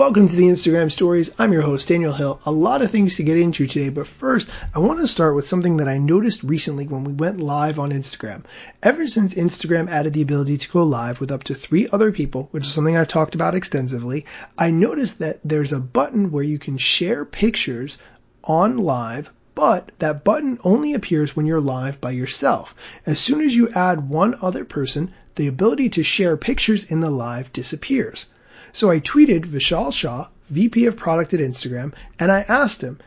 Welcome to the Instagram Stories. I'm your host, Daniel Hill. A lot of things to get into today, but first, I want to start with something that I noticed recently when we went live on Instagram. Ever since Instagram added the ability to go live with up to 3 other people, which is something I've talked about extensively, I noticed that there's a button where you can share pictures on live, but that button only appears when you're live by yourself. As soon as you add one other person, the ability to share pictures in the live disappears. So I tweeted Vishal Shah, VP of Product at Instagram, and I asked him,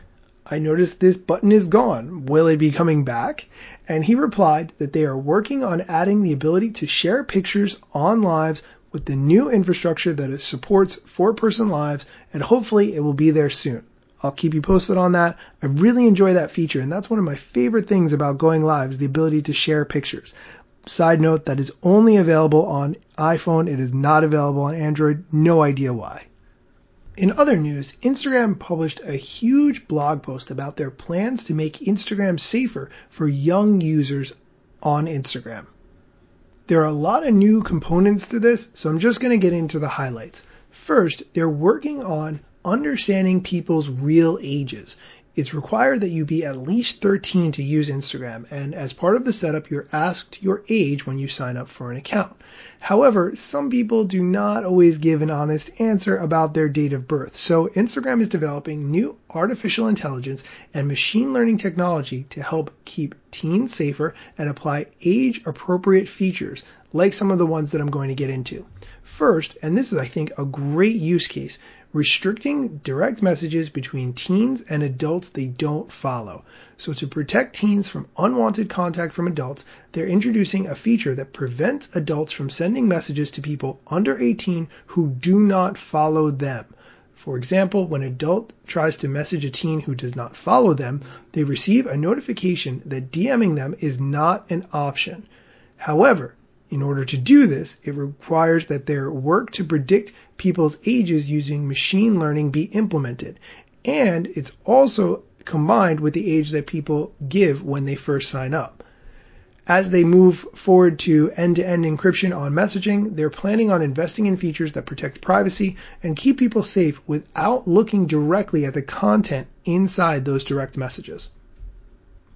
I noticed this button is gone. Will it be coming back? And he replied that they are working on adding the ability to share pictures on lives with the new infrastructure that it supports 4-person lives, and hopefully it will be there soon. I'll keep you posted on that. I really enjoy that feature, and that's one of my favorite things about going live is the ability to share pictures. Side note, that is only available on iPhone. It is not available on Android. No idea why. In other news, Instagram published a huge blog post about their plans to make Instagram safer for young users on Instagram. There are a lot of new components to this, so I'm just going to get into the highlights. First, they're working on understanding people's real ages. It's required that you be at least 13 to use Instagram, and as part of the setup, you're asked your age when you sign up for an account. However, some people do not always give an honest answer about their date of birth, so Instagram is developing new artificial intelligence and machine learning technology to help keep teens safer and apply age-appropriate features, like some of the ones that I'm going to get into. First, and this is, I think, a great use case, restricting direct messages between teens and adults they don't follow. So to protect teens from unwanted contact from adults, they're introducing a feature that prevents adults from sending messages to people under 18 who do not follow them. For example, when an adult tries to message a teen who does not follow them, they receive a notification that DMing them is not an option. However, in order to do this, it requires that their work to predict people's ages using machine learning be implemented. And it's also combined with the age that people give when they first sign up. As they move forward to end-to-end encryption on messaging, they're planning on investing in features that protect privacy and keep people safe without looking directly at the content inside those direct messages.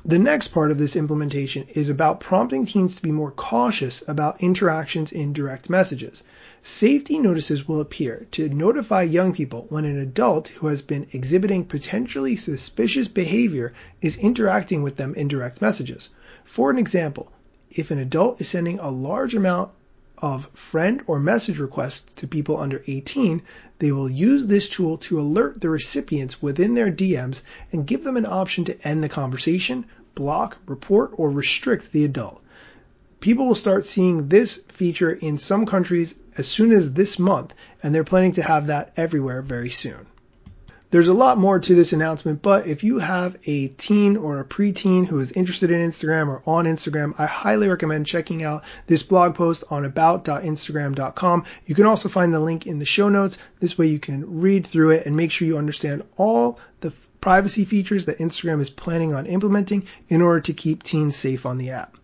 The next part of this implementation is about prompting teens to be more cautious about interactions in direct messages. Safety notices will appear to notify young people when an adult who has been exhibiting potentially suspicious behavior is interacting with them in direct messages. For an example, if an adult is sending a large amount of friend or message requests to people under 18, they will use this tool to alert the recipients within their DMs and give them an option to end the conversation, block, report, or restrict the adult. People will start seeing this feature in some countries as soon as this month, and they're planning to have that everywhere very soon. There's a lot more to this announcement, but if you have a teen or a preteen who is interested in Instagram or on Instagram, I highly recommend checking out this blog post on about.instagram.com. You can also find the link in the show notes. This way you can read through it and make sure you understand all the privacy features that Instagram is planning on implementing in order to keep teens safe on the app.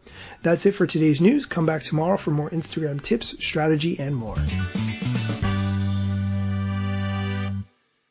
That's it for today's news. Come back tomorrow for more Instagram tips, strategy, and more.